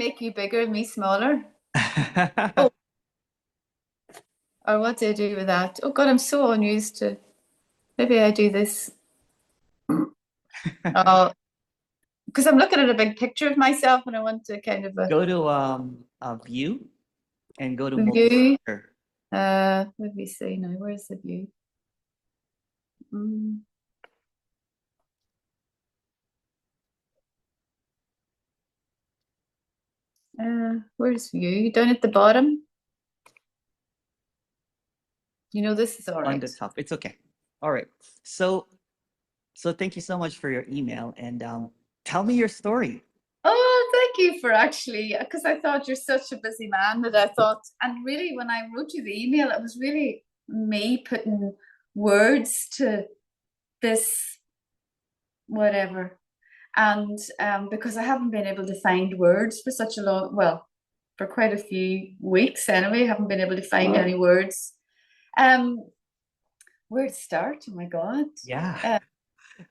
make you bigger and me smaller? Oh, or what do I do with that? Oh God, I'm so unused to. Maybe I do this. Oh, because I'm looking at a big picture of myself and I want to kind of Go to view and go to a multi view. picture. Let me see now. Where's the view? Mm, where's view? Down at the bottom. You know, this is all On the right. top. It's okay. All right. So thank you so much for your email and tell me your story. Oh, thank you for actually, because I thought you're such a busy man that I thought, and really when I wrote you the email, it was really me putting words to this whatever. And because I haven't been able to find words for such a long, well, for quite a few weeks anyway, haven't been able to find any words. Um, where to start? Oh my God. Yeah. Uh,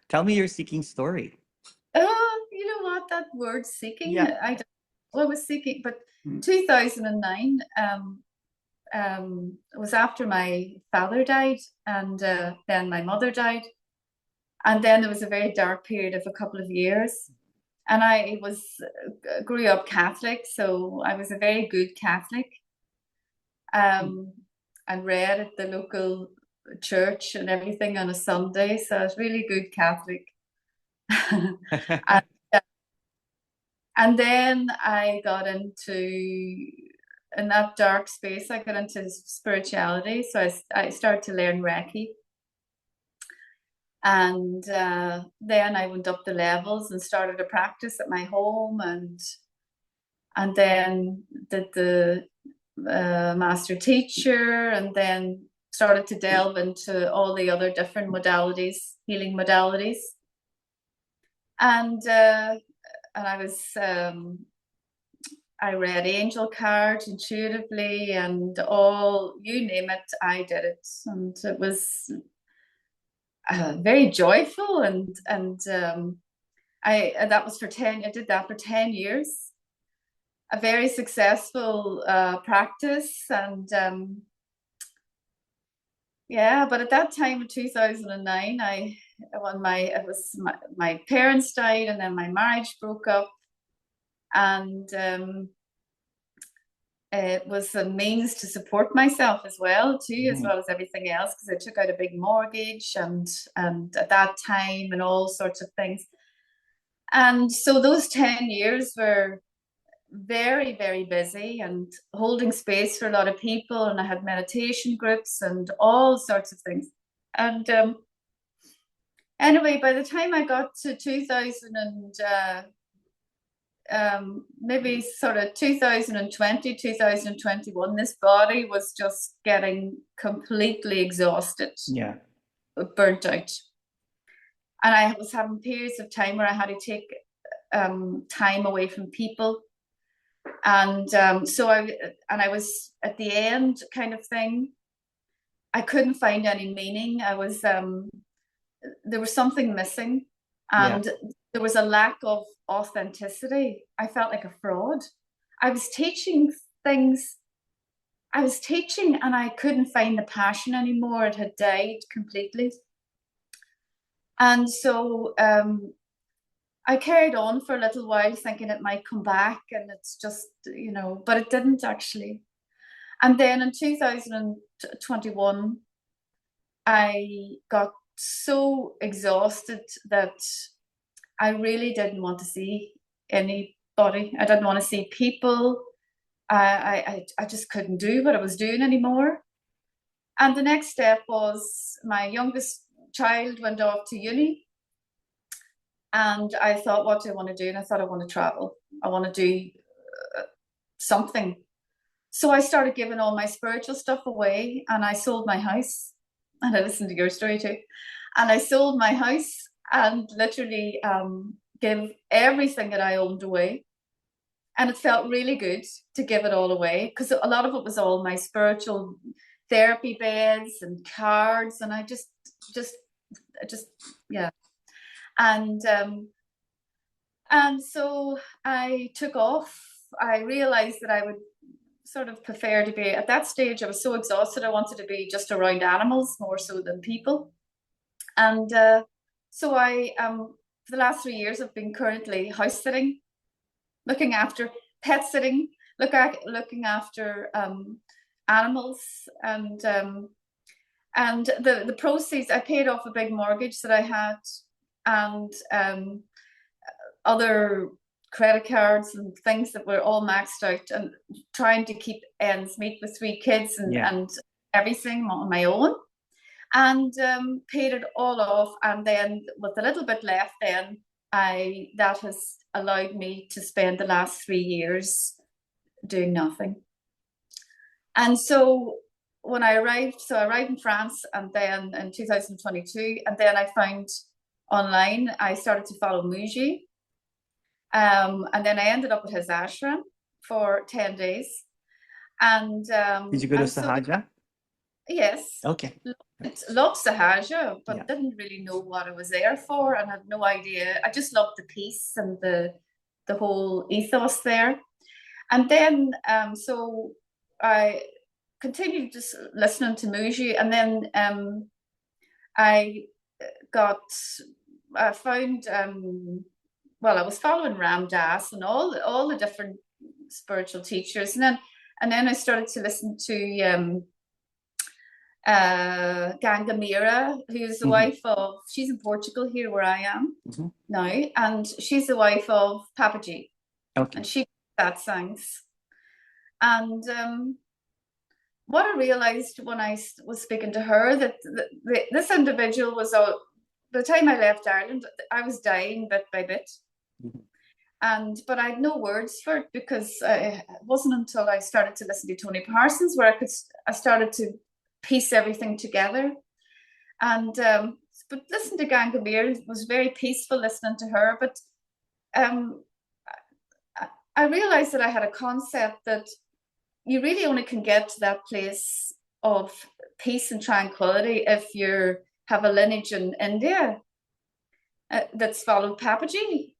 Tell me your seeking story. oh, you know what? That word seeking, Yeah. I don't, well, I was seeking, but 2009, it was after my father died, and then my mother died, and then there was a very dark period of a couple of years. And I was grew up Catholic, so I was a very good Catholic. Um, and read at the local church and everything on a Sunday, so I was really good Catholic. and, and then I got into in that dark space. I got into spirituality, so I started to learn Reiki. And then I went up the levels and started a practice at my home, and then did the master teacher, and then started to delve into all the other different modalities, healing modalities, and I was I read angel cards intuitively, and all you name it, I did it, and it was very joyful, and I that was for 10. I did that for 10 years, a very successful practice, and yeah. But at that time in 2009, I when my it was my parents died, and then my marriage broke up, and it was a means to support myself as well too, as Mhm. well as everything else, because I took out a big mortgage, and at that time and all sorts of things. And so those 10 years were very, very busy and holding space for a lot of people. And I had meditation groups and all sorts of things. And anyway, by the time I got to 2000 and maybe sort of 2020, 2021, this body was just getting completely exhausted, Yeah. burnt out. And I was having periods of time where I had to take time away from people, and I was at the end kind of thing. I couldn't find any meaning. I was there was something missing, Yeah. and there was a lack of authenticity. I felt like a fraud. I was teaching things. I was teaching, and I couldn't find the passion anymore. It had died completely. And so I carried on for a little while thinking it might come back, and it's just, but it didn't actually. And then in 2021, I got so exhausted that I really didn't want to see anybody. I didn't want to see people. I just couldn't do what I was doing anymore. And the next step was my youngest child went off to uni. And I thought, what do I want to do? And I thought, I want to travel. I want to do something. So I started giving all my spiritual stuff away, and I sold my house. And I listened to your story too. And I sold my house and literally gave everything that I owned away. And it felt really good to give it all away, because a lot of it was all my spiritual therapy beds and cards. And I just, yeah. And so I took off I realized that I would sort of prefer to be, at that stage, I was so exhausted, I wanted to be just around animals more so than people. And so for the last 3 years, I've been currently house sitting, looking after pet sitting, looking after animals, and the proceeds, I paid off a big mortgage that I had, and other credit cards and things that were all maxed out, and trying to keep ends meet with 3 kids and everything on my own, and paid it all off. And then with a little bit left, then that has allowed me to spend the last 3 years doing nothing. And so when I arrived in France, and then in 2022, and then I found online, I started to follow Muji. And then I ended up at his ashram for 10 days. And did you go to Sahaja? Yes. Okay. Loved Sahaja, but Yeah. didn't really know what I was there for, and had no idea. I just loved the peace and the whole ethos there. And then so I continued just listening to Muji, and then I found well, I was following Ram Dass and all the different spiritual teachers, and then I started to listen to Ganga Meera, who's the wife of, she's in Portugal here where I am now, and she's the wife of Papaji. Okay. And she satsangs. And what I realized when I was speaking to her, that this individual was, by the time I left Ireland, I was dying bit by bit. But I had no words for it, because it wasn't until I started to listen to Tony Parsons where I started to piece everything together. And but listening to Ganga Meera was very peaceful, listening to her. But I realized that I had a concept that you really only can get to that place of peace and tranquility if you have a lineage in India that's followed Papaji.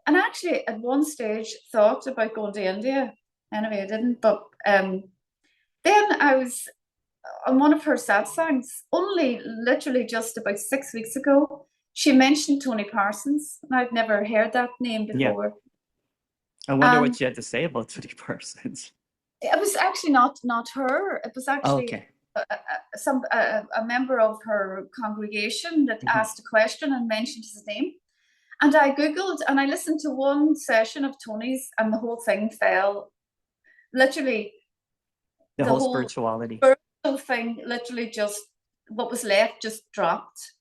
And actually, at one stage, thought about going to India. Anyway, I didn't. But then I was on one of her satsangs, only literally just about 6 weeks ago. She mentioned Tony Parsons, and I'd never heard that name before. Yeah. I wonder what she had to say about Tony Parsons. It was actually not her. It was actually a member of her congregation that asked a question and mentioned his name. And I Googled, and I listened to one session of Tony's, and the whole thing fell. Literally, the whole spirituality thing, literally just what was left just dropped.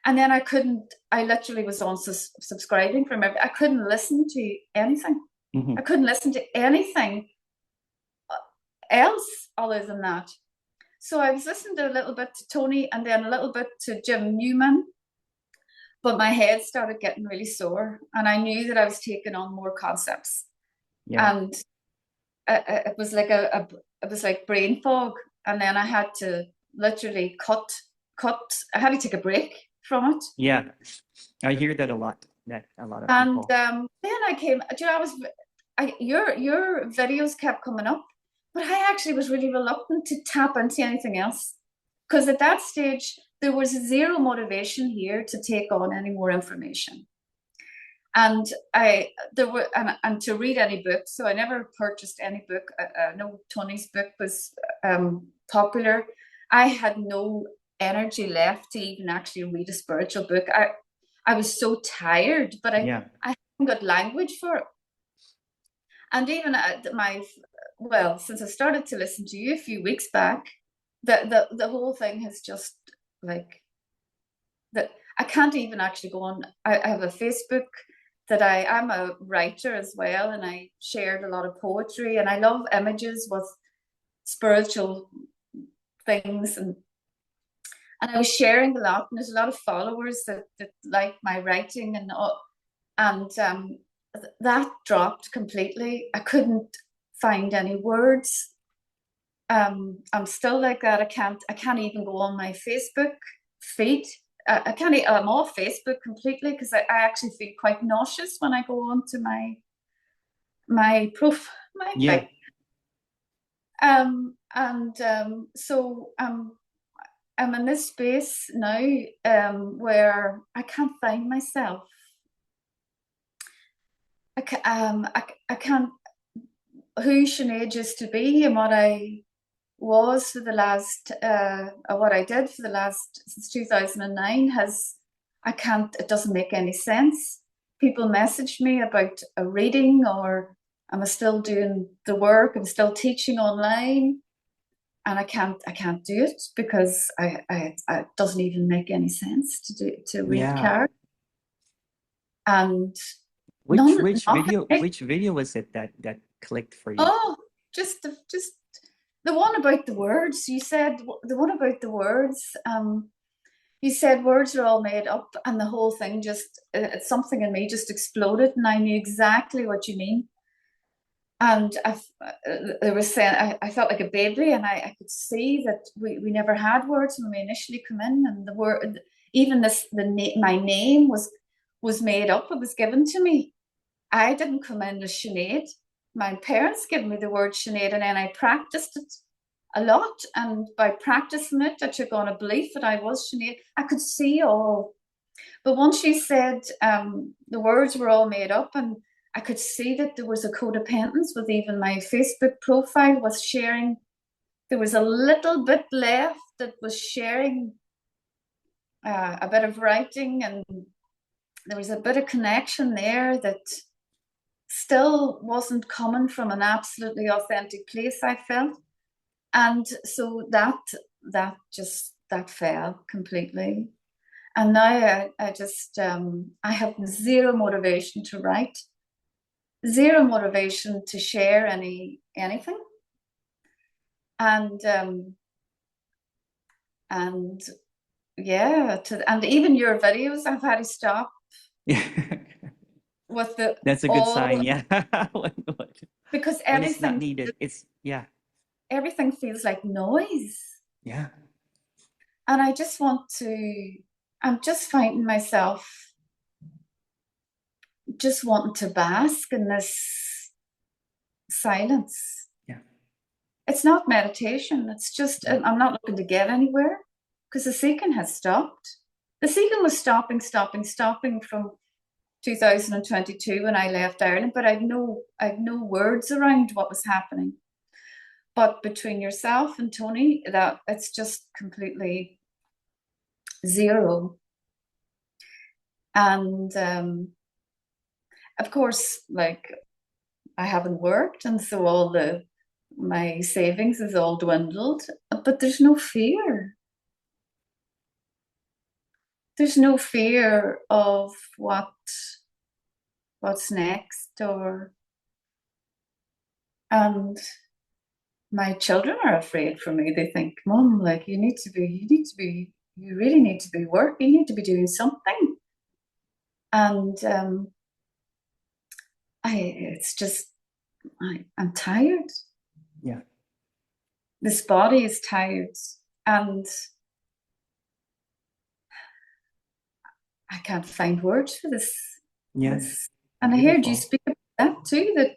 And then I literally was on subscribing from everything. I couldn't listen to anything. I couldn't listen to anything else other than that. So I was listening to a little bit to Tony, and then a little bit to Jim Newman. But my head started getting really sore, and I knew that I was taking on more concepts. Yeah. And it was like it was like brain fog. And then I had to literally cut. I had to take a break from it. Yeah, I hear that a lot. That a lot of and people. Then I came. You know, your videos kept coming up, but I actually was really reluctant to tap into anything else, because at that stage there was zero motivation here to take on any more information. And and to read any books, so I never purchased any book. No, Tony's book was popular. I had no energy left to even actually read a spiritual book. I was so tired, but I haven't got language for it. And even since I started to listen to you a few weeks back, the whole thing has just like that. I can't even actually go on. I have a Facebook that I'm a writer as well, and I shared a lot of poetry, and I love images with spiritual things, and I was sharing a lot, and there's a lot of followers that like my writing, and that dropped completely. I couldn't find any words. I'm still like that. I can't even go on my Facebook feed. I'm off Facebook completely, because I actually feel quite nauseous when I go on to my prof my Yeah. pic. And so I'm in this space now where I can't find myself. I can't who Sinead used to be and what I was for the last what I did for the last since 2009 has I can't it doesn't make any sense. People message me about a reading or am I still doing the work? I'm still teaching online and I can't do it because it doesn't even make any sense to read Yeah. cards and nothing. Which video was it that clicked for you? Oh, just the one about the words. You said the one about the words. You said words are all made up, and the whole thing just something in me just exploded, and I knew exactly what you mean. And they were saying I felt like a baby, and I could see that we never had words when we initially come in, and the word even my name was made up. It was given to me. I didn't come in as Sinead. My parents gave me the word Sinead, and then I practiced it a lot. And by practicing it, I took on a belief that I was Sinead. I could see all. But once she said the words were all made up, and I could see that there was a codependence with even my Facebook profile was sharing. There was a little bit left that was sharing a bit of writing, and there was a bit of connection there that still wasn't coming from an absolutely authentic place, I felt. And so that fell completely. And now I just I have zero motivation to write, zero motivation to share anything. And and yeah, and even your videos I've had to stop Yeah. with the That's a good sign. all Yeah. when, because when it's not everything needed. It's yeah. everything feels like noise. Yeah. And I just want to, I'm just finding myself just wanting to bask in this silence. Yeah. It's not meditation. It's just, Yeah. I'm not looking to get anywhere because the seeking has stopped. The seeking was stopping from 2022 when I left Ireland, but I've no words around what was happening. But between yourself and Tony, that it's just completely zero. And of course, like I haven't worked, and so all the my savings is all dwindled. But there's no fear. There's no fear of what's next, or and my children are afraid for me. They think, "Mom, like you really need to be working. You need to be doing something." And it's just, I'm tired. Yeah. This body is tired, and I can't find words for this. Yeah. This, and I heard you Beautiful. speak about that too. That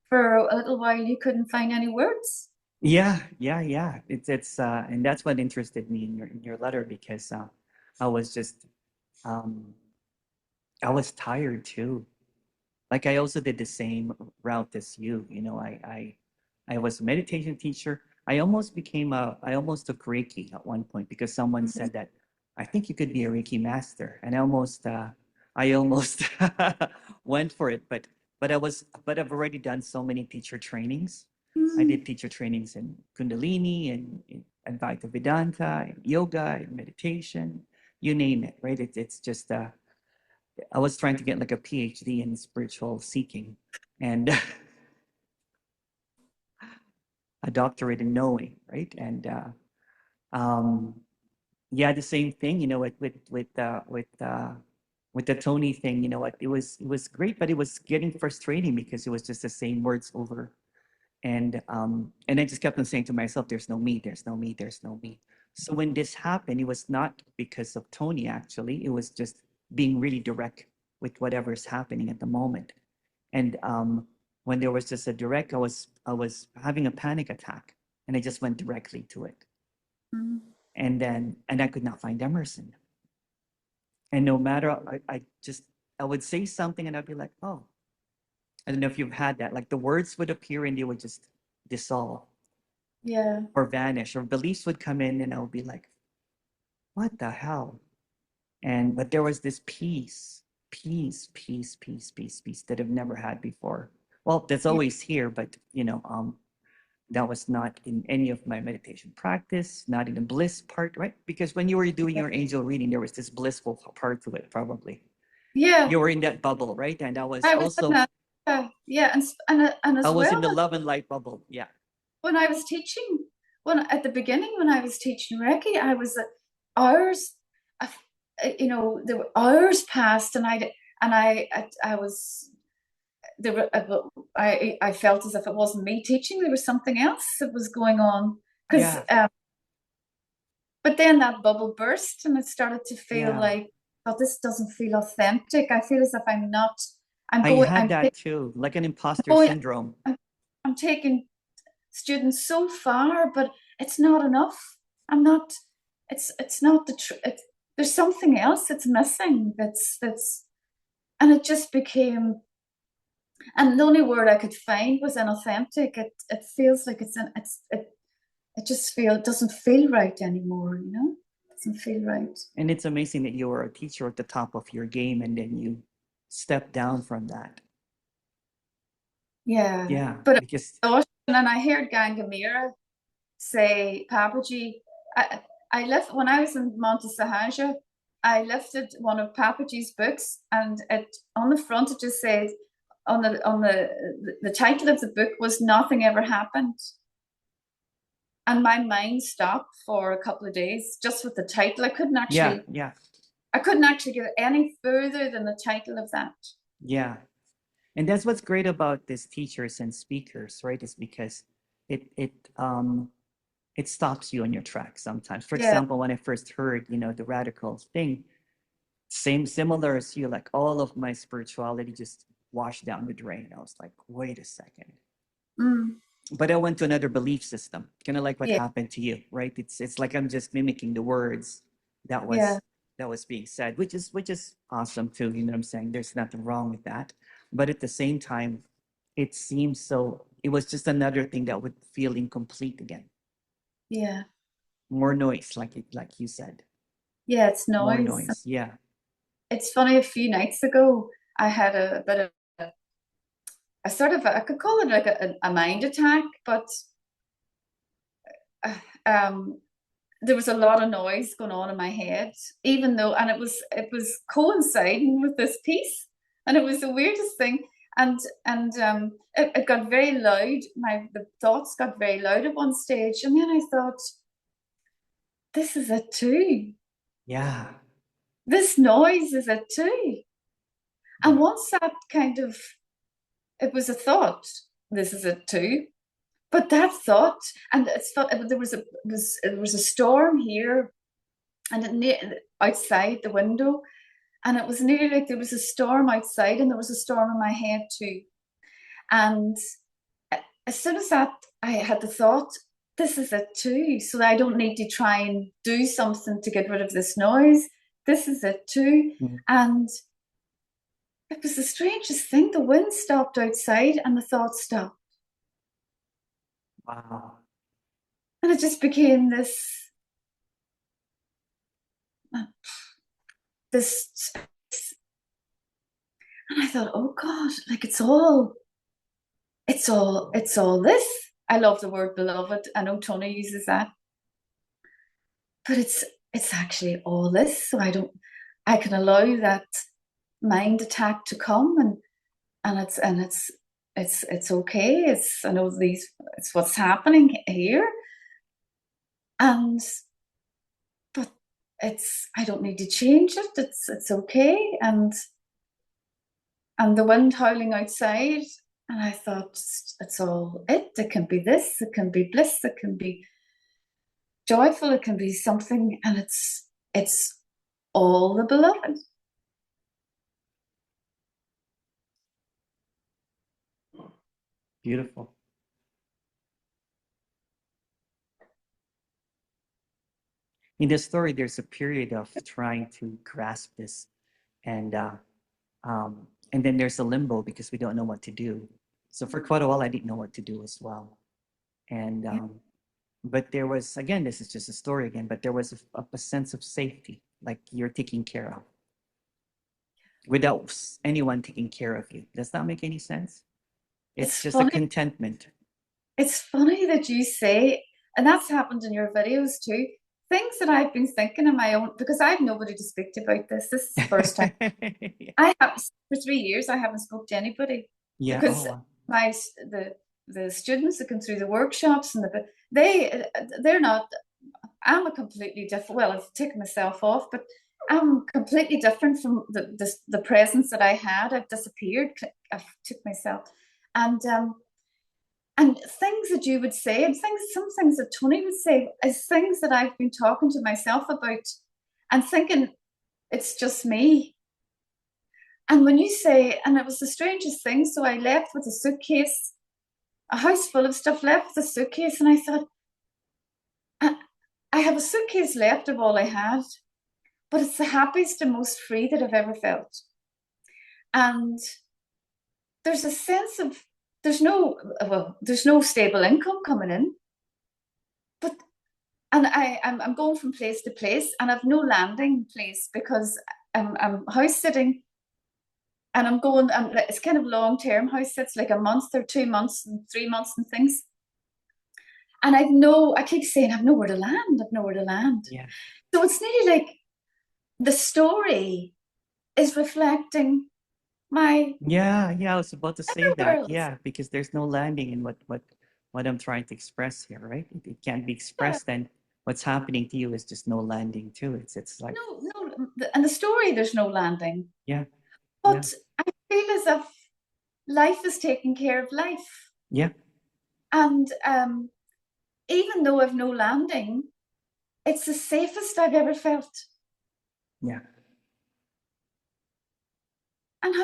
for a little while you couldn't find any words. Yeah, yeah, yeah. It's and that's what interested me in your letter because I was just um I was tired too. Like I also did the same route as you. You know, I was a meditation teacher. I almost took Reiki at one point because someone said that I think you could be a Reiki master, and I almost went for it, but I've already done so many teacher trainings. I Mm. did teacher trainings in Kundalini and in Advaita Vedanta, in yoga, in meditation, you name it, right? It's just I was trying to get like a PhD in spiritual seeking and a doctorate in knowing, right? And um, yeah, the same thing, you know, with the Tony thing, you know, what it was great, but it was getting frustrating because it was just the same words over and I just kept on saying to myself, "There's no me. There's no me. There's no me." So when this happened, it was not because of Tony. Actually, it was just being really direct with whatever's happening at the moment. And when there was just a direct, I was having a panic attack, and I just went directly to it. Mm. And I could not find Emerson. And no matter, I would say something and I'd be like, oh, I don't know if you've had that. Like the words would appear and they would just dissolve Yeah. or vanish, or beliefs would come in and I would be like, what the hell? But there was this peace that I've never had before. Well, that's Yeah. always here, but that was not in any of my meditation practice, not in the bliss part, right? Because when you were doing your angel reading, there was this blissful part to it, probably. Yeah. You were in that bubble, right? And I was in that. Yeah. And I as was in well, the love and light bubble. Yeah. when I was teaching, when at the beginning, when I was teaching Reiki, I was hours, there were hours passed, and I was there were I felt as if it wasn't me teaching. There was something else that was going on because, Yeah. but then that bubble burst, and it started to feel Yeah. like, oh, this doesn't feel authentic. I feel as if I'm not. I'm I going. had that too, like an imposter Going. syndrome. I'm, I'm taking students so far, but it's not enough. I'm not. It's not the truth. There's something else that's missing. And it just became. And the only word I could find was inauthentic. It feels like it just doesn't feel right anymore. It doesn't feel right. And it's amazing that you were a teacher at the top of your game and then you stepped down from that. Yeah, Yeah, but because and I heard Gangamira say, Papaji, I left when I was in Montesahaja, I lifted one of Papaji's books, and it on the front it just said, on the title of the book was Nothing Ever Happened. And my mind stopped for a couple of days just with the title. yeah, yeah, I couldn't actually get any further than the title of that. yeah. And that's what's great about these teachers and speakers, right? Is because it it stops you on your track sometimes. For Yeah, example, when I first heard, the radical thing, similar as you, like all of my spirituality just washed down the drain. I was like, wait a second. mm, But I went to another belief system, kind of like what yeah, happened to you, right? It's like I'm just mimicking the words that yeah, was that was being said, which is awesome too. You know what I'm saying? There's nothing wrong with that. But at the same time, it was just another thing that would feel incomplete again. yeah, More noise, like you said. yeah. It's More noise. noise. Yeah. It's funny. A few nights ago, I had a bit of a sort of I could call it like a mind attack, but uh, um, there was a lot of noise going on in my head, even though, and it was coinciding with this piece, and it was the weirdest thing. And it got very loud. The thoughts got very loud at one stage, and then I thought, this is it too. Yeah. This noise is it too. And Yeah. once that kind of, it was a thought, this is it too. But that thought, and it's thought there was a storm here, and outside the window, and it was nearly like there was a storm outside, and there was a storm in my head too. And as soon as that, I had the thought, this is it too. So I don't need to try and do something to get rid of this noise. This is it too. Mhm. And it was the strangest thing. The wind stopped outside and the thought stopped. Wow. And it just became this, and I thought, oh God, like it's all this. I love the word beloved. I know Tony uses that, but it's actually all this. So I can allow that mind attack to come, and it's okay. I know it's what's happening here, and but I don't need to change it. It's okay, and the wind howling outside, and I thought it's all it can be this, it can be bliss, it can be joyful, it can be something, and it's all the beloved. Beautiful. In the story, there's a period of trying to grasp this, and um, and then there's a limbo because we don't know what to do. So for quite a while, I didn't know what to do as well. And Yeah. but there was, again, this is just a story again, but there was a sense of safety, like you're taken care of without anyone taking care of you. Does that make any sense? It's It's just a funny. contentment. It's funny that you say, and that's happened in your videos too. Things that I've been thinking in my own, because I have nobody to speak to about this. This is the first time I have for 3 years. I haven't spoke to anybody Yeah. Oh, because wow. my the students that come through the workshops and they're not. I'm a completely different. Well, I've taken myself off, but I'm completely different from the presence that I had. I've disappeared. I've took myself, and and things that you would say, and some things that Tony would say, is things that I've been talking to myself about, and thinking it's just me. And when you say, and it was the strangest thing, so I left with a suitcase, a house full of stuff, left with a suitcase, and I thought, I, I have a suitcase left of all I had, but it's the happiest and most free that I've ever felt. And there's a sense of there's no stable income coming in, but and I'm going from place to place, and I've no landing place because I'm house sitting, and I'm going. It's kind of long term house sits, like a month or 2 months and 3 months and things. And I keep saying I've nowhere to land. I've nowhere to land. Yeah. So it's nearly like the story is reflecting my Yeah, yeah, I was about to say inner that. world. Yeah, because there's no landing in what I'm trying to express here, right? It can't be Yeah. expressed, and what's happening to you is just no landing too. It's like, No, and the story there's no landing, yeah, yeah, but I feel as if life is taking care of life, yeah, and even though I've no landing, it's the safest I've ever felt. yeah, And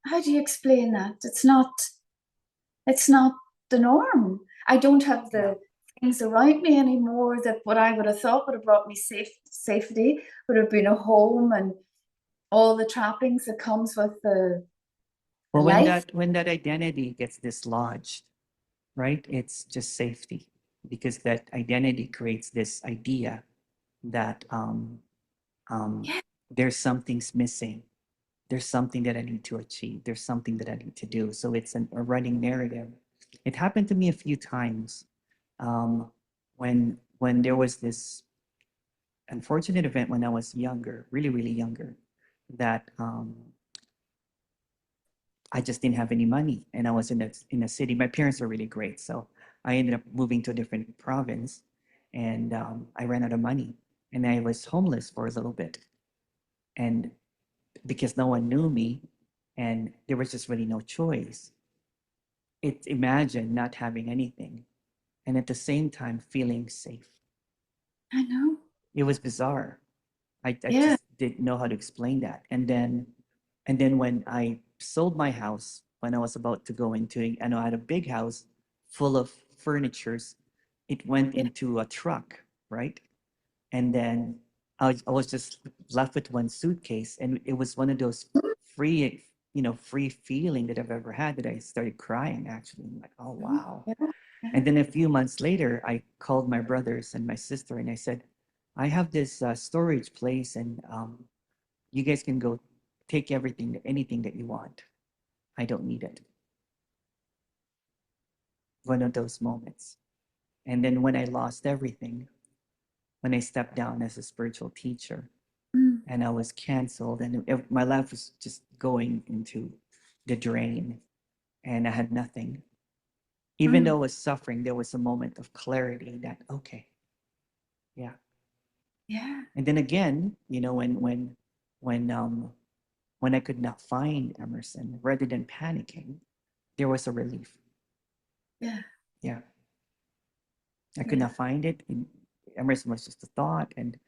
how do you explain that? It's not the norm. I don't have yeah. the things around me anymore that what I would have thought would have brought me safety would have been a home and all the trappings that comes with the Well, life. when that identity gets dislodged, right? It's just safety because that identity creates this idea that um, Yeah, there's something's missing. There's something that I need to achieve. There's something that I need to do. So it's a running narrative. It happened to me a few times um, when there was this unfortunate event when I was younger, really, really younger, that I just didn't have any money, and I was in a city. My parents were really great, so I ended up moving to a different province, and I ran out of money, and I was homeless for a little bit, and because no one knew me, and there was just really no choice. It imagine not having anything, and at the same time feeling safe. I know. It was bizarre. I Yeah. just didn't know how to explain that. And then when I sold my house, when I was about to go into, I know I had a big house full of furnitures. It went Yeah. into a truck, right? And then I was just left with one suitcase, and it was one of those free, free feeling that I've ever had that I started crying actually. I'm like, oh Mhm. wow. Yeah. And Yeah. then a few months later, I called my brothers and my sister, and I said, I have this storage place, and you guys can go take everything, anything that you want. I don't need it. One of those moments. And then when I lost everything, when I stepped down as a spiritual teacher Mm, and I was canceled, and my life was just going into the drain, and I had nothing. Even though mm. I was suffering, there was a moment of clarity that, okay, yeah. Yeah. And then again, when when I could not find Emerson, rather than panicking, there was a relief. Yeah. Yeah, I could Yeah. not find it. And Emerson was just a thought, and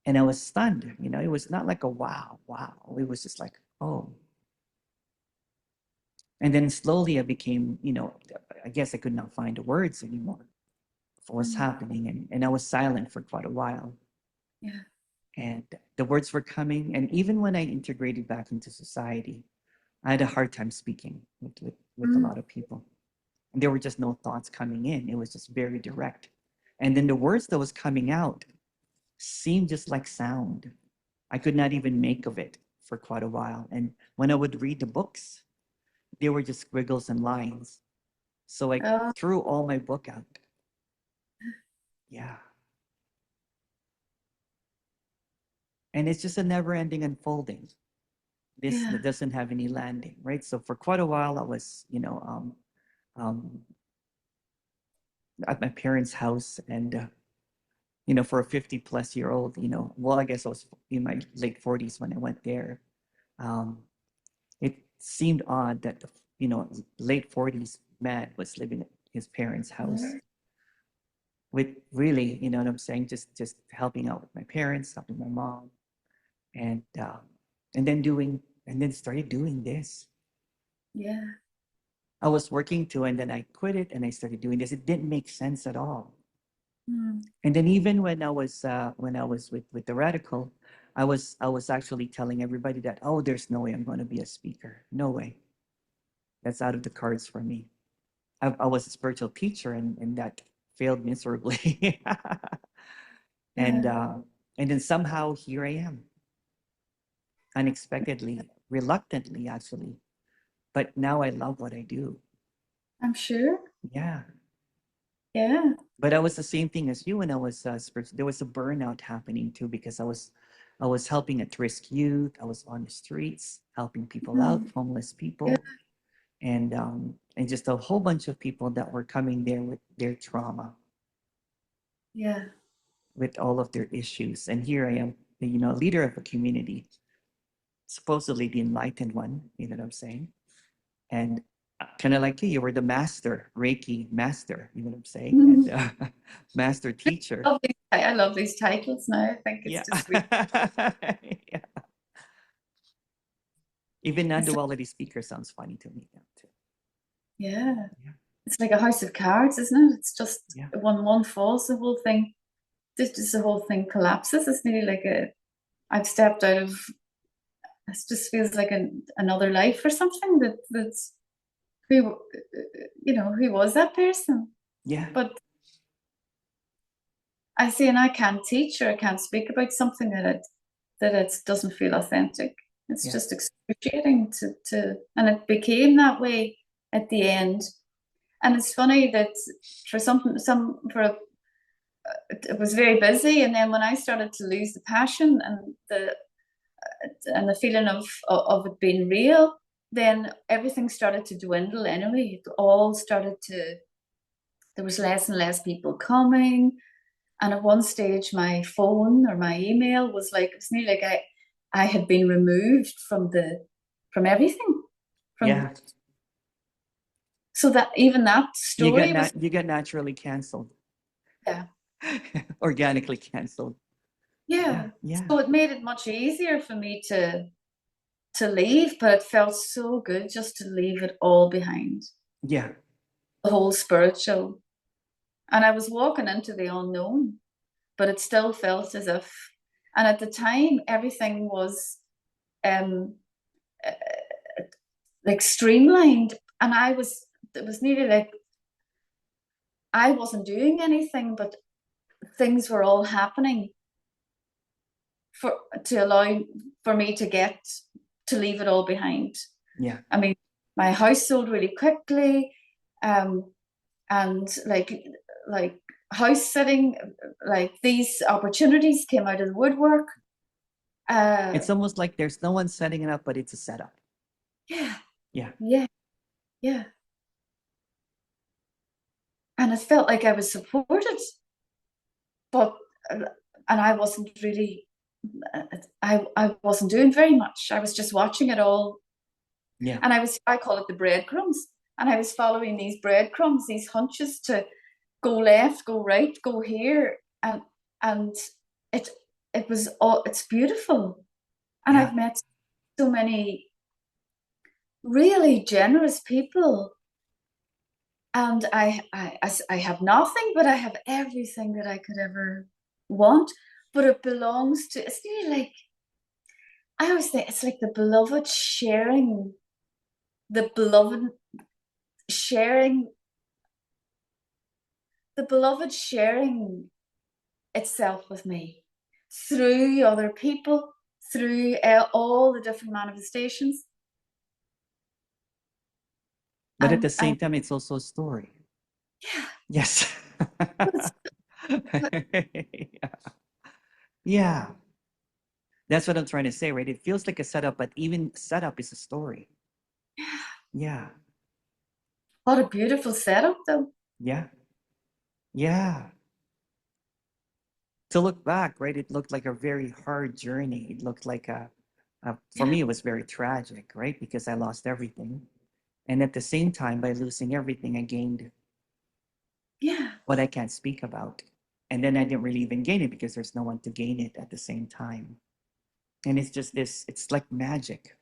I was stunned. It was not like a wow, wow. It was just like, oh, And then slowly I became, I guess I could not find the words anymore for what's Mm. happening. And I was silent for quite a while. Yeah. And the words were coming. And even when I integrated back into society, I had a hard time speaking with a Mm. lot of people. And there were just no thoughts coming in. It was just very direct. And then the words that was coming out seemed just like sound. I could not even make of it for quite a while. And when I would read the books, they were just squiggles and lines. So I Oh, threw all my book out. Yeah. And it's just a never ending unfolding. This yeah. doesn't have any landing, right? So for quite a while, I was, um, at my parents' house. And, for a 50-plus-year-old, well, I guess I was in my late 40s when I went there. Um, it seemed odd that the, late 40s man was living at his parents' house Mm. with really, you know what I'm saying, just helping out with my parents, helping my mom, and and then doing and then started doing this. Yeah. I was working too, and then I quit it and I started doing this. It didn't make sense at all. Mm. And then even when I was with the radical, I was actually telling everybody that, oh, there's no way I'm going to be a speaker. No way. That's out of the cards for me. I was a spiritual teacher, and that failed miserably. and Yeah. uh, and then somehow here I am, unexpectedly, reluctantly actually. But now I love what I do. I'm sure. Yeah. Yeah. But I was the same thing as you when I was there was a burnout happening too because I was helping at-risk youth. I was on the streets helping people out, Mm. homeless Yeah. people, and just a whole bunch of people that were coming there with their trauma, Yeah. with all of their issues. And here I am, leader of a community, supposedly the enlightened one. You know what I'm saying? And kind of like you were the master, Reiki master. You know what I'm saying? And master teacher. I love these titles now. I think it's Yeah. just really, Yeah. Even it's, non-duality speaker sounds funny to me now too. yeah. Yeah. It's like a house of cards, isn't it? It's just Yeah. when one falls, the whole thing, just the whole thing collapses. It's nearly like I've stepped out of. It just feels like another life or something. That's who, who was that person? Yeah. But I see, and I can't teach or I can't speak about something that it doesn't feel authentic. It's Yeah. just excruciating and it became that way at the end. And it's funny that for it was very busy, and then when I started to lose the passion and the feeling of it being real, then everything started to dwindle anyway. It all started to. There was less and less people coming. And at one stage, my phone or my email was like, it was nearly like I had been removed from everything. From Yeah. so that even that story was, You get naturally canceled. yeah. Organically canceled. Yeah. Yeah. Yeah. So it made it much easier for me to leave, but it felt so good just to leave it all behind. Yeah. The whole spiritual. And I was walking into the unknown, but it still felt as if, and at the time everything was um like streamlined, and it was nearly like I wasn't doing anything, but things were all happening for to allow for me to leave it all behind. Yeah. I mean, my house sold really quickly, um, and like house sitting, like these opportunities came out of the woodwork. It's almost like there's no one setting it up, but it's a setup. Yeah, Yeah. yeah, yeah, and it felt like I was supported, but and I wasn't really. I wasn't doing very much. I was just watching it all, Yeah. and I call it the breadcrumbs, and I was following these breadcrumbs, these hunches to go left, go right, go here, and it it was all it's beautiful, and Yeah. I've met so many really generous people. And I have nothing, but I have everything that I could ever want. But it belongs to, it's really like, I always think it's like the beloved sharing, the beloved sharing itself with me through other people, through all the different manifestations. But at the And same time, it's also a story. yeah, Yes. it's, Yeah. Yeah. That's what I'm trying to say, right? It feels like a setup, but even setup is a story. Yeah. what a beautiful setup, though. Yeah. Yeah. To look back, right? It looked like a very hard journey. It looked like for Yeah, me, it was very tragic, right? Because I lost everything. And at the same time, by losing everything, I gained yeah, what I can't speak about. And then I didn't really even gain it because there's no one to gain it at the same time. And it's just this, it's like magic.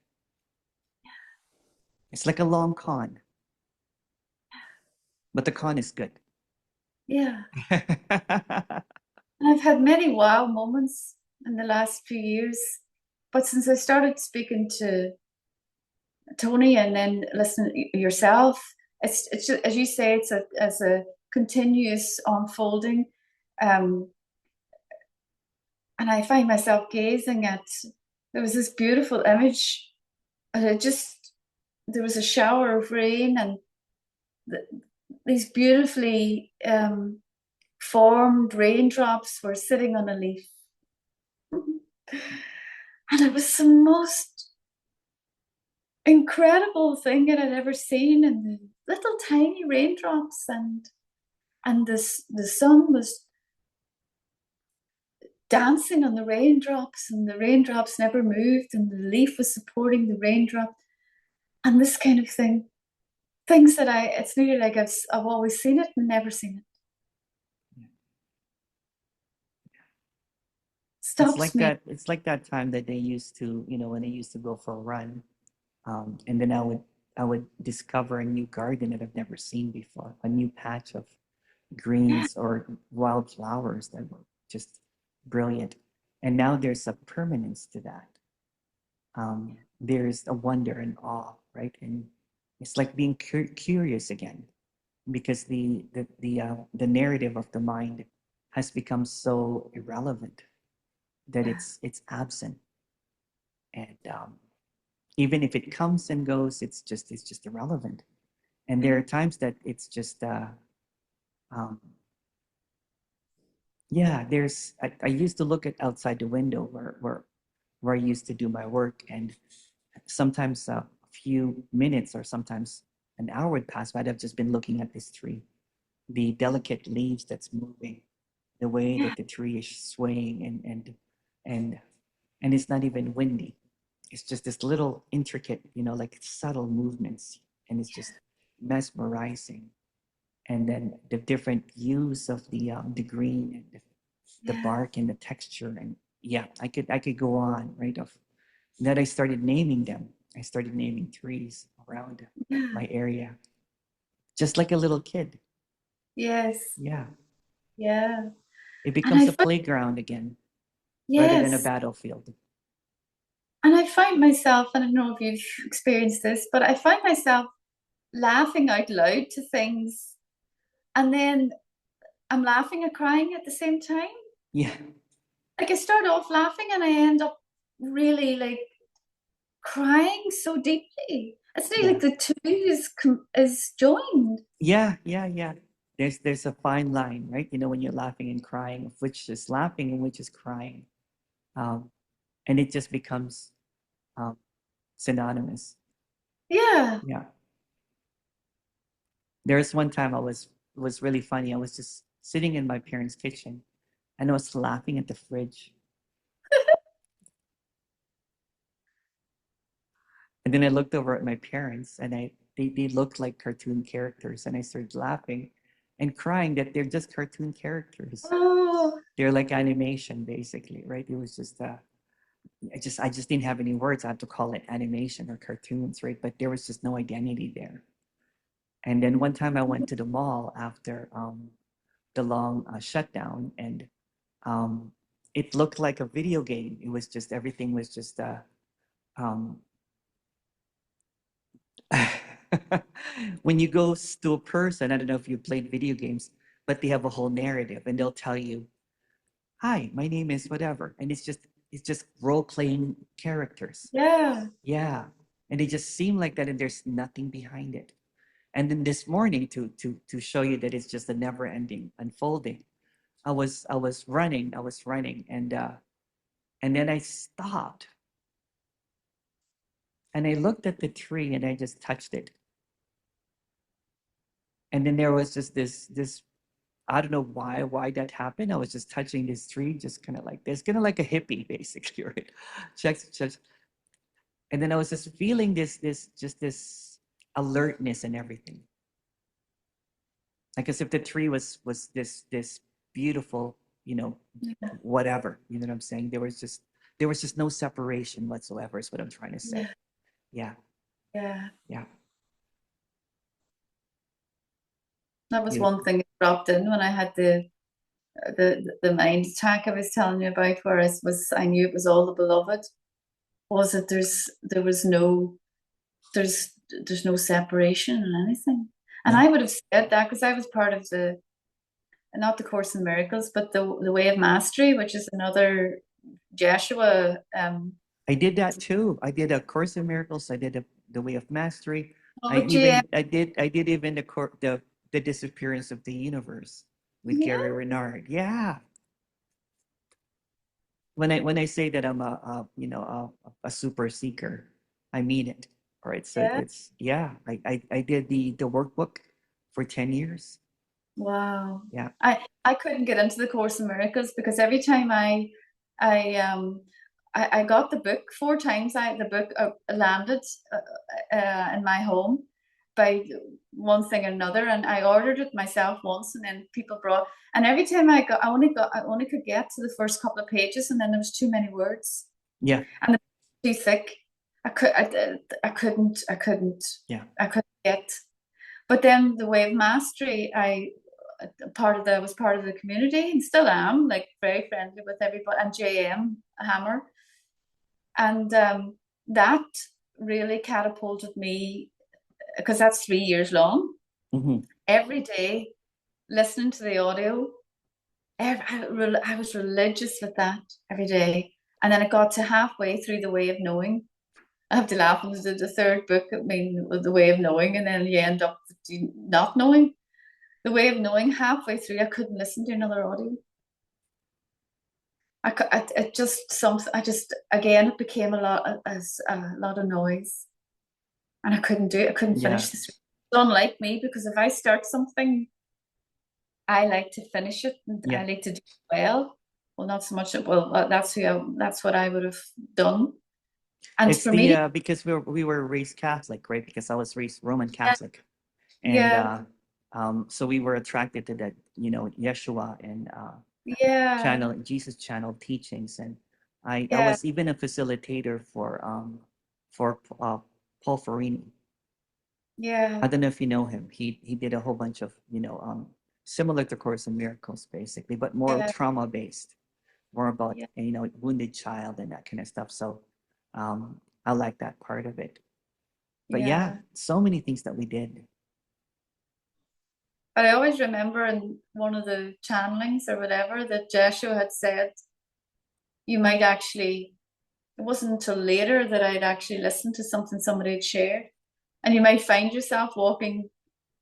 It's like a long con, but the con is good. yeah. And I've had many wow moments in the last few years. But since I started speaking to Tony and then listen yourself, it's just, as you say, it's a continuous unfolding. Um, and I find myself gazing at, there was this beautiful image, and it just, there was a shower of rain, and the, these beautifully formed raindrops were sitting on a leaf. And it was the most incredible thing that I'd ever seen, and the little tiny raindrops, and this the sun was dancing on the raindrops, and the raindrops never moved, and the leaf was supporting the raindrop, and this kind of thing. Things that it's nearly like I've always seen it and never seen it. It's Stops like me. that. It's like that time that they used to, when they used to go for a run, and then I would discover a new garden that I've never seen before, a new patch of Yeah, greens or wildflowers that were just brilliant. And now there's a permanence to that. There's a wonder and awe, right? And it's like being curious again, because the narrative of the mind has become so irrelevant that yeah, it's absent, and even if it comes and goes, it's just irrelevant. And there yeah, are times that it's just um, yeah. I used to look at outside the window where I used to do my work, and sometimes a few minutes or sometimes an hour would pass by. I've just been looking at this tree, the delicate leaves that's moving, the way yeah, that the tree is swaying, and and it's not even windy. It's just this little intricate, like subtle movements, and it's just mesmerizing. And then the different hues of the green and the yeah, bark and the texture, and yeah, I could go on, right? Of that, I started naming them. I started naming trees around yeah. my area, just like a little kid. Yes, Yeah, yeah. it And becomes a playground again rather than a yes, battlefield. and I find myself, and I don't know if you've experienced this, but I find myself laughing out loud to things, and then I'm laughing and crying at the same time. Yeah, Like I start off laughing and I end up really like crying so deeply. It's really yeah. like the two is joined. Yeah. There's a fine line, right? When you're laughing and crying, of which is laughing and which is crying, um, and it just becomes um, synonymous. Yeah. Yeah. There's one time it was really funny. I was just sitting in my parents' kitchen, and I was laughing at the fridge, and then I looked over at my parents, and they looked like cartoon characters, and I started laughing and crying that they're just cartoon characters. Oh, They're like animation, basically, right? It was just I just didn't have any words. I had to call it animation or cartoons, right? But there was just no identity there. And then one time I went to the mall after the long shutdown, and um, it looked like a video game. It was just everything was just um, when you go to a person. I don't know if you played video games, but they have a whole narrative, and they'll tell you, "Hi, my name is whatever," and it's just role playing characters. Yeah. Yeah, and they just seem like that, and there's nothing behind it. And then this morning, to show you that it's just a never ending unfolding, I was running, and then I stopped and I looked at the tree and I just touched it. And then there was just this I don't know why that happened. I was just touching this tree, just kind of like this, kind of like a hippie, basically, right? Just, and then I was just feeling this alertness and everything, like as if the tree was this beautiful, you know, Yeah. whatever. You know what I'm saying? There was just no separation whatsoever. Is what I'm trying to say. Yeah. Yeah, Yeah. yeah, That was one beautiful. thing that dropped in when I had the mind attack I was telling you about, where I knew it was all the beloved. Was that there was no there's there's no separation in anything. And Yeah, I would have said that because I was part of the not the Course in Miracles, but the Way of Mastery, which is another Jeshua I did that too. I did a Course in Miracles. I did the Way of Mastery. mythology. I did even the disappearance of the universe with Yeah, Gary Renard. Yeah, when I say that I'm a you know a super seeker, I mean it. All right, so yeah. it's yeah. I did the workbook for 10 years. Wow. Yeah, I couldn't get into the Course in Miracles because every time I I got the book four times. The book landed in my home by one thing or another, and I ordered it myself once, and then people brought. And every time I only could get to the first couple of pages, and then there was too many words, yeah, and the book was too thick. I couldn't yeah, I couldn't get. But then the Way of Mastery, I was part of the community and still am, like very friendly with everybody, and JM Hammer. And that really catapulted me because that's 3 years long. hmm Every day, listening to the audio, I was religious with that every day. And then it got to halfway through the Way of Knowing. I have to laugh. It was the third book, I mean, the Way of Knowing, and then you end up not knowing. The Way of Knowing, halfway through, I couldn't listen to another audio. It just something. I just again, it became a lot of noise, and I couldn't do it. I couldn't yeah, finish this. It's unlike me because if I start something, I like to finish it, and yeah. I like to do it well. Well, not so much. Well, that's what I would have done. And It's for me, because we were raised Catholic, right? Because I was raised Roman yeah, Catholic, and yeah, so we were attracted to that, you know, Yeshua and yeah, Jesus channel teachings, and I yeah, was even a facilitator for Paul Farini. I yeah, don't know if you know him. He did a whole bunch of, you know, similar to Course in Miracles, basically, but more yeah, trauma based, more about, yeah, you know, wounded child and that kind of stuff. So I like that part of it. But yeah, yeah. so many things that we did. But I always remember in one of the channelings or whatever that Joshua had said, you might actually, it wasn't until later that I'd actually listened to something somebody had shared. And you might find yourself walking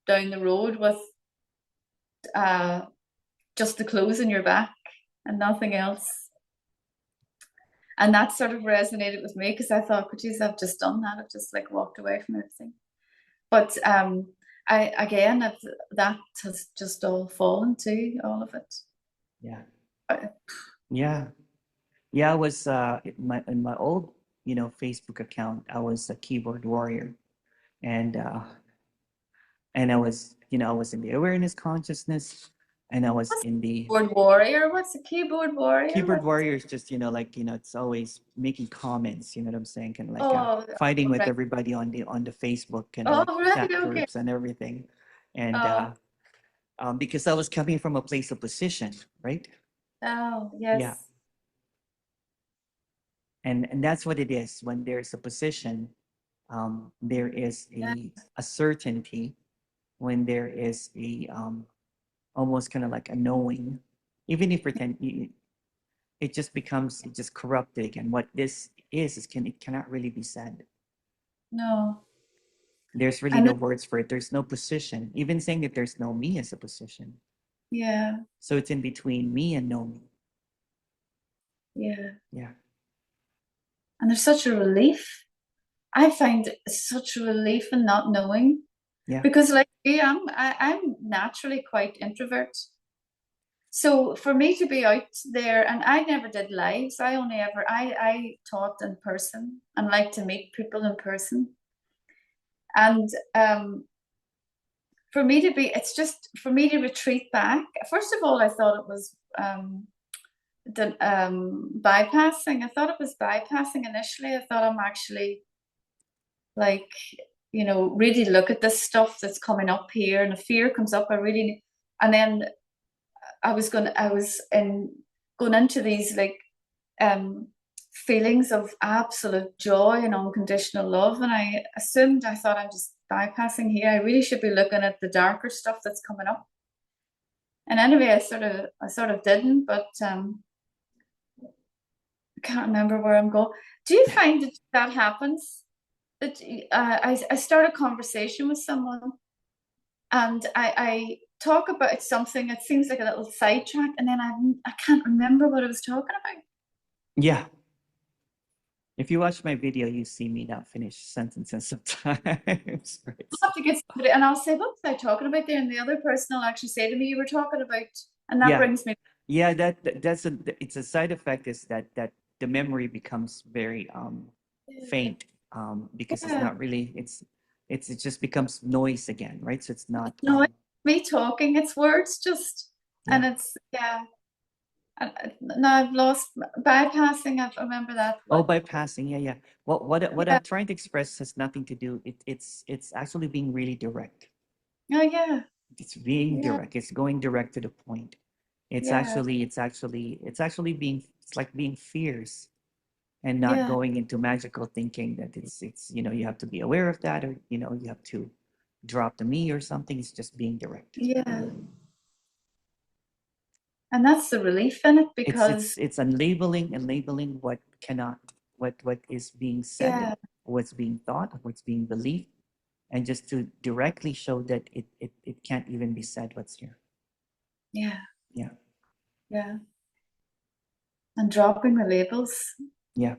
down the road with uh, just the clothes in your back and nothing else. And that sort of resonated with me because I thought, geez, I've just done that. I've just like walked away from everything. But I again, that has just all fallen to all of it. Yeah, Uh, yeah, yeah. I was in my old, you know, Facebook account. I was a keyboard warrior, and I was, you know, I was in the awareness consciousness, and I was What's in the keyboard warrior? What's a keyboard warrior? keyboard What? warrior. Is just, like, it's always making comments, you know what I'm saying, and like Oh, fighting with right. everybody on the Facebook and Oh, like right. chat Okay. groups and everything. And Oh, because I was coming from a place of position, right? oh, Yeah. yes. And that's what it is. When there's a position, there is Yeah. a certainty. When there is a almost kind of like a knowing, even if pretend it just corrupted again. What this is it cannot really be said. No. There's really And no words for it. There's no position. Even saying that there's no me as a position. yeah, So it's in between me and no me. yeah. Yeah. And there's such a relief. I find such a relief in not knowing Yeah. because, like you, I'm naturally quite introvert. So for me to be out there, and I never did lives. I taught in person and like to meet people in person. And for me to be, it's just for me to retreat back. First of all, I thought it was bypassing. I thought it was bypassing initially. I thought I'm actually like, really look at this stuff that's coming up here, and a fear comes up. And then I was going into these like um feelings of absolute joy and unconditional love, and I thought I'm just bypassing here. I really should be looking at the darker stuff that's coming up. And anyway, I sort of didn't, but I can't remember where I'm going. Do you find that happens? That I start a conversation with someone, and I talk about something. It seems like a little sidetrack, and then I can't remember what I was talking about. Yeah. If you watch my video, you see me not finish sentences sometimes. Right? I'll have to get somebody, and I'll say, "What was I talking about there?" And the other person will actually say to me, "You were talking about," and that Yeah. brings me. Yeah, that's it's a side effect is that the memory becomes very Yeah, faint because it's yeah. not really it just becomes noise again, right? So it's not No, it's me talking. It's words just, and yeah. it's yeah. Now I've lost bypassing. I remember that. Oh, What? bypassing. Yeah, yeah. What Yeah. I'm trying to express has nothing to do. It's actually being really direct. Oh yeah. It's being Yeah. direct. It's going direct to the point. Yeah. It's actually being it's like being fierce and not Yeah. going into magical thinking that it's you have to be aware of that, or you have to drop the me or something. It's just being direct. Yeah. And that's the relief in it it's it's because it's unlabeling and labeling what cannot, what is being said, yeah. what's being thought, what's being believed, and just to directly show that it can't even be said what's here. Yeah. Yeah. Yeah. And dropping the labels. Yeah.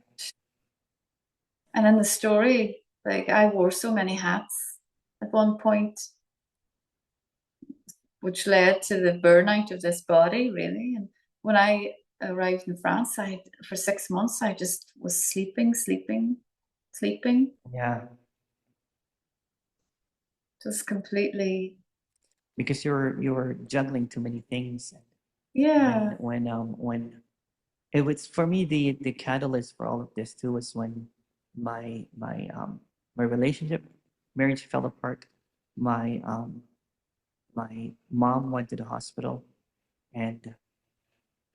And in the story, like I wore so many hats at one point, which led to the burnout of this body, really. And when I arrived in France, for 6 months I just was sleeping, sleeping, sleeping, Yeah, just completely. because you're juggling too many things. Yeah, When it was, for me, the catalyst for all of this too was when my relationship, marriage fell apart. My um my mom went to the hospital, and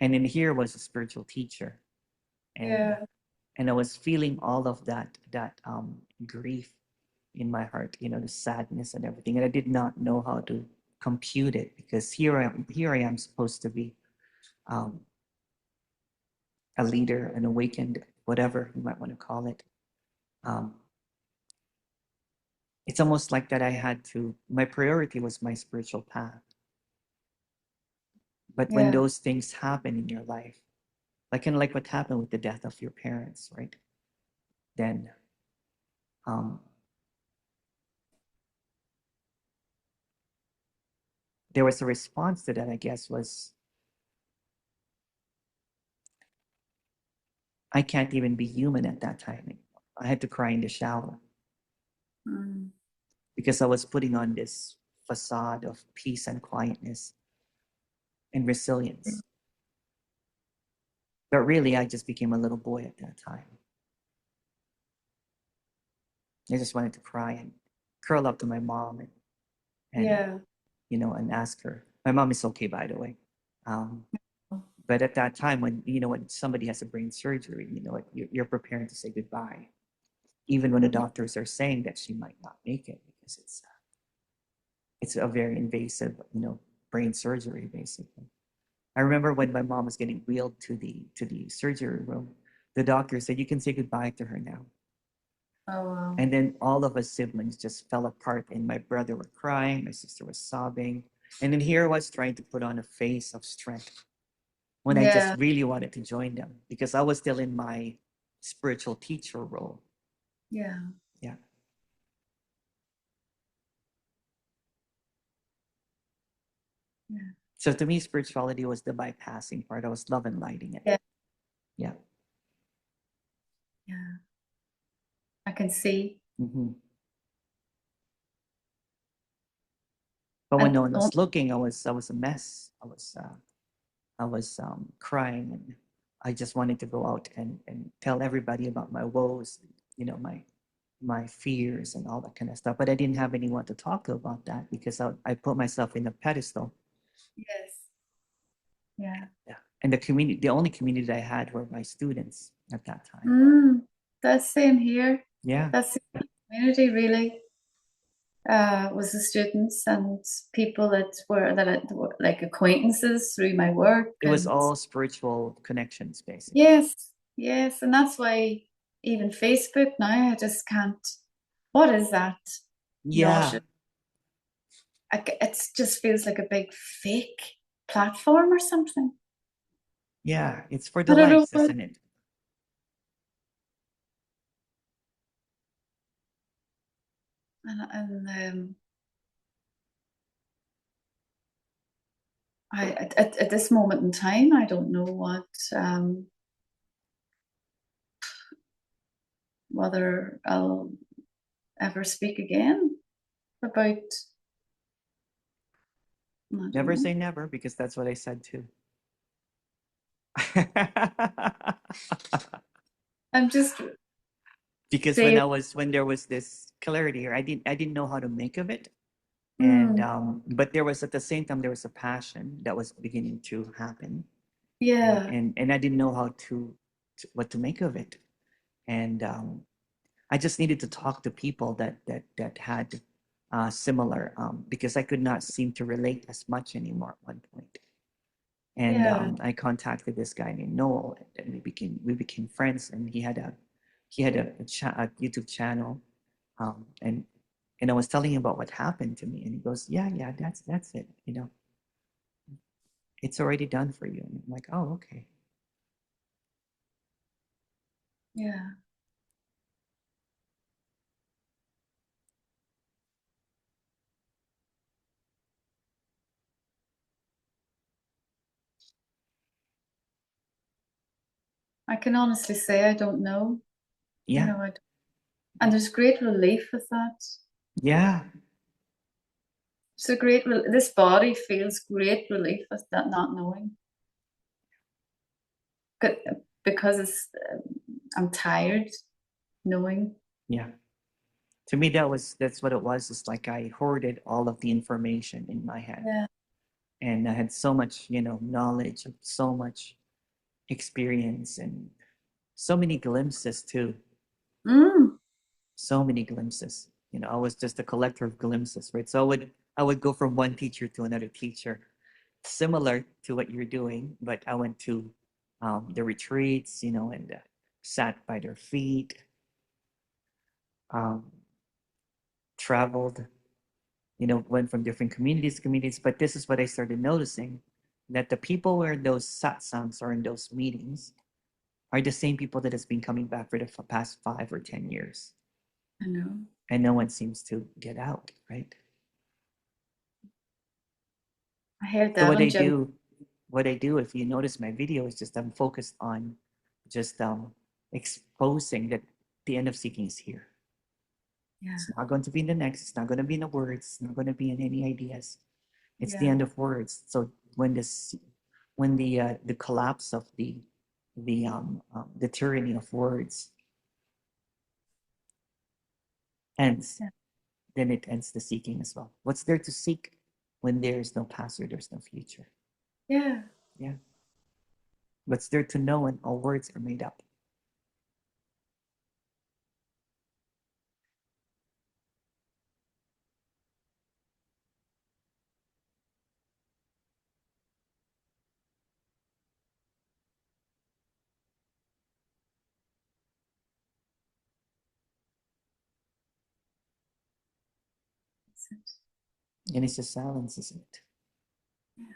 in here was a spiritual teacher, and yeah, I was feeling all of that grief in my heart, the sadness and everything, and I did not know how to compute it, because here I am supposed to be um, a leader, an awakened, whatever you might want to call it. Um, it's almost like that I had to. My priority was my spiritual path, but when yeah, those things happen in your life, like kind of like what happened with the death of your parents, right? Then um, there was a response to that. I guess was, I can't even be human at that time. I had to cry in the shower mm, because I was putting on this facade of peace and quietness, and resilience. But really, I just became a little boy at that time. I just wanted to cry and curl up to my mom and Yeah. and ask her. My mom is okay, by the way. But at that time, when somebody has a brain surgery, you're preparing to say goodbye, even when the doctors are saying that she might not make it because it's a very invasive, brain surgery, basically. I remember when my mom was getting wheeled to the surgery room, the doctor said, "You can say goodbye to her now." Oh, wow. And then all of us siblings just fell apart, and my brother were crying, my sister was sobbing, and then here I was trying to put on a face of strength when I just Yeah. really wanted to join them because I was still in my spiritual teacher role. Yeah. Yeah. Yeah. So to me, spirituality was the bypassing part. I was love and lighting it. Yeah. Yeah. Yeah. I can see. Mm-hmm. But when And no one was looking, I was a mess. I was crying, and I just wanted to go out and tell everybody about my woes, my fears and all that kind of stuff. But I didn't have anyone to talk to about that because I put myself in a pedestal. yes. Yeah. Yeah. And the only community I had were my students at that time. That's same here. Yeah. That's the community really. Was the students and people that were like acquaintances through my work It was and all spiritual connections, basically. yes, yes, and that's why even Facebook now I just can't. What is that? Yeah. Nauseous. It just feels like a big fake platform or something. Yeah. It's for I the don't know likes, what. isn't it? And I at this moment in time, I don't know what whether I'll ever speak again about. I don't Never know. say never because that's what I said too. I'm just Because saying. when there was this clarity here, I didn't know how to make of it. And Mm, but there was, at the same time, there was a passion that was beginning to happen, and yeah. and I didn't know how what to make of it. And I just needed to talk to people that had similar, because I could not seem to relate as much anymore at one point. And Yeah. I contacted this guy named Noel, and we became friends. And he had a YouTube channel, and I was telling him about what happened to me, and he goes, "Yeah, yeah, that's it. It's already done for you." And I'm like, "Oh, okay." Yeah. I can honestly say I don't know. You Yeah, know, and there's great relief with that. yeah, It's a great. This body feels great relief with that not knowing, because I'm tired knowing. yeah. To me, that's what it was. It's like I hoarded all of the information in my head, Yeah. and I had so much, knowledge, so much experience, and so many glimpses too. Mm, So many glimpses. I was just a collector of glimpses, right? So I would go from one teacher to another teacher, similar to what you're doing, but I went to the retreats, and sat by their feet, um, traveled, went from different communities to communities. But this is what I started noticing, that the people who are in those satsangs or in those meetings are the same people that has been coming back for the past 5 or 10 years, I know. and no one seems to get out, right? I heard So that what on I Jim. do, what I do, if you notice my video, is just I'm focused on just exposing that the end of seeking is here. Yeah. It's not going to be in the next. It's not going to be in the words. It's not going to be in any ideas. It's the Yeah. end of words. So the collapse of the tyranny of words ends, Yeah. then it ends the seeking as well. What's there to seek when there is no past or there's no future? Yeah. Yeah. What's there to know when all words are made up? That's it. And it's just silence, isn't it? Yeah.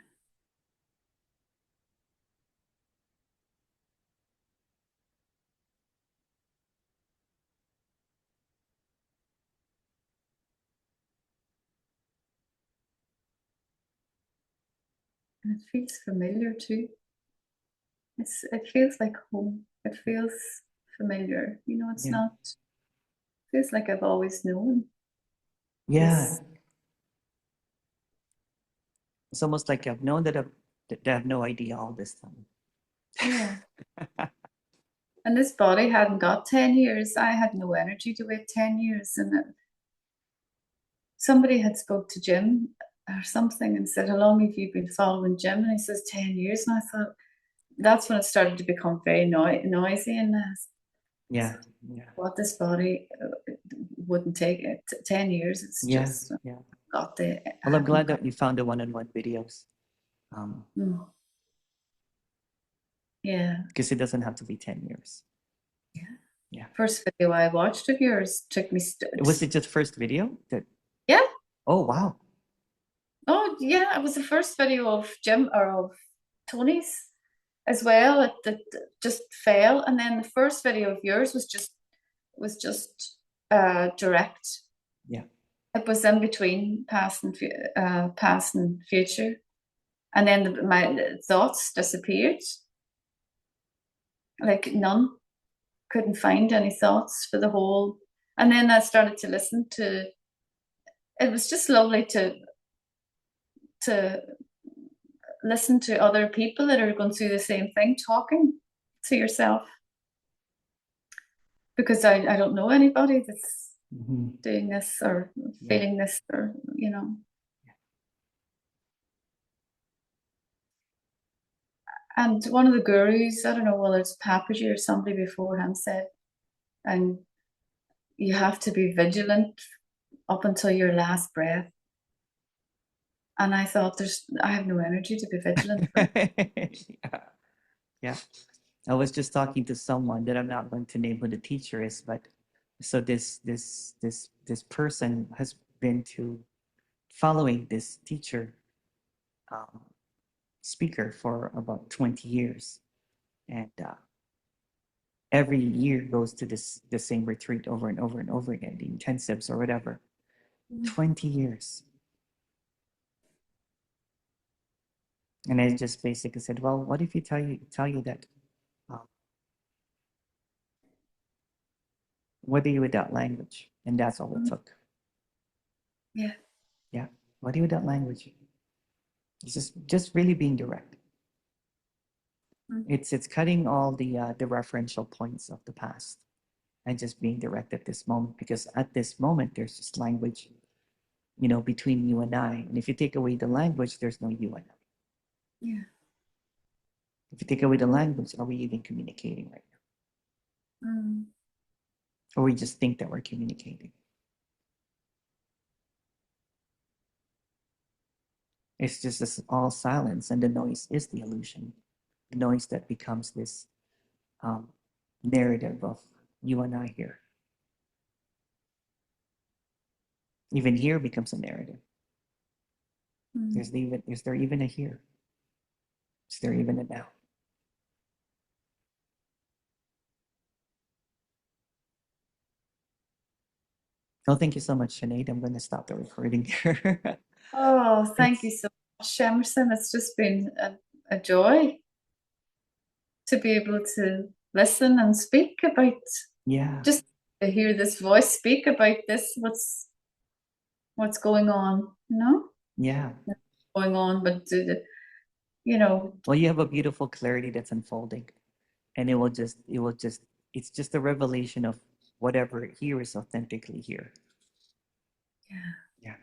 And it feels familiar too. It feels like home. It feels familiar. You know, it's Yeah. not, it feels like I've always known Yeah. this. It's almost like I've known that I have no idea all this time. Yeah. And this body hadn't got 10 years. I had no energy to wait 10 years. And somebody had spoke to Jim or something and said, how long have you been following Jim? And he says, 10 years. And I thought, that's when it started to become very noisy. And Yeah. Yeah. what this body wouldn't take it 10 years. It's Yeah. just Yeah. got the, Well, I'm glad got, that you found the one-on-one videos. mm, yeah. Because it doesn't have to be 10 years. Yeah. Yeah. First video I watched of yours took me. Was it just first video? Yeah. Oh, wow. Oh, yeah. It was the first video of Jim or of Tony's as well. It just fell, and then the first video of yours was just direct. Yeah. It was in between past and future, and then my thoughts disappeared. Like none. Couldn't find any thoughts for the whole. And then I started to listen to. It was just lovely to listen to other people that are going through the same thing, talking to yourself, because I don't know anybody that's doing this or feeling this, or and one of the gurus, I don't know whether it's Papaji or somebody before him, said, and you have to be vigilant up until your last breath. And I thought, I have no energy to be vigilant for. Yeah. Yeah. I was just talking to someone that I'm not going to name who the teacher is, but so this person has been to following this teacher um, speaker for about 20 years, and every year goes to the same retreat over and over and over again, the intensives or whatever. 20 years. And I just basically said, well, what if you tell you that what are you without language? And that's all it took. Yeah. Yeah. What are you without language? It's just really being direct. It's cutting all the referential points of the past and just being direct at this moment, because at this moment there's just language, between you and I. And if you take away the language, there's no you and I. Yeah. If you take away the language, are we even communicating right now? Or we just think that we're communicating? It's just this all silence, and the noise is the illusion. The noise that becomes this narrative of you and I here. Even here becomes a narrative. Is there even a here? Is there even a now? Oh, thank you so much, Sinead. I'm going to stop the recording here. Oh, thank you so much, Emerson. It's just been a joy to be able to listen and speak about, just to hear this voice speak about this, what's going on, Yeah. going on, but you know. Well, you have a beautiful clarity that's unfolding, and it's just a revelation of whatever here is authentically here. Yeah. Yeah.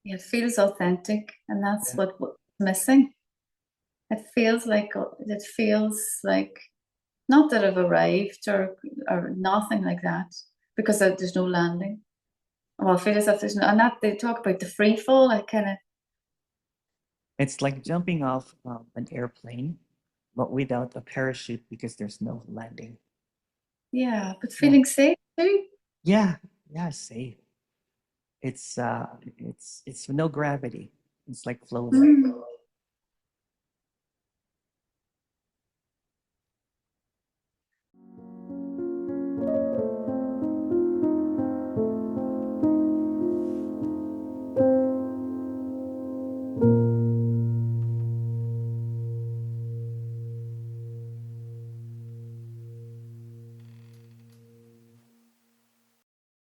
It feels authentic, and that's Yeah. what's missing. It feels like not that I've arrived or nothing like that, because there's no landing. Well, I feel as if there's no, and that they talk about the free fall. I kind of, It's like jumping off an airplane, but without a parachute because there's no landing. yeah, but Yeah. feeling safe too. Yeah. Yeah. Safe. It's no gravity. It's like floating. Mm.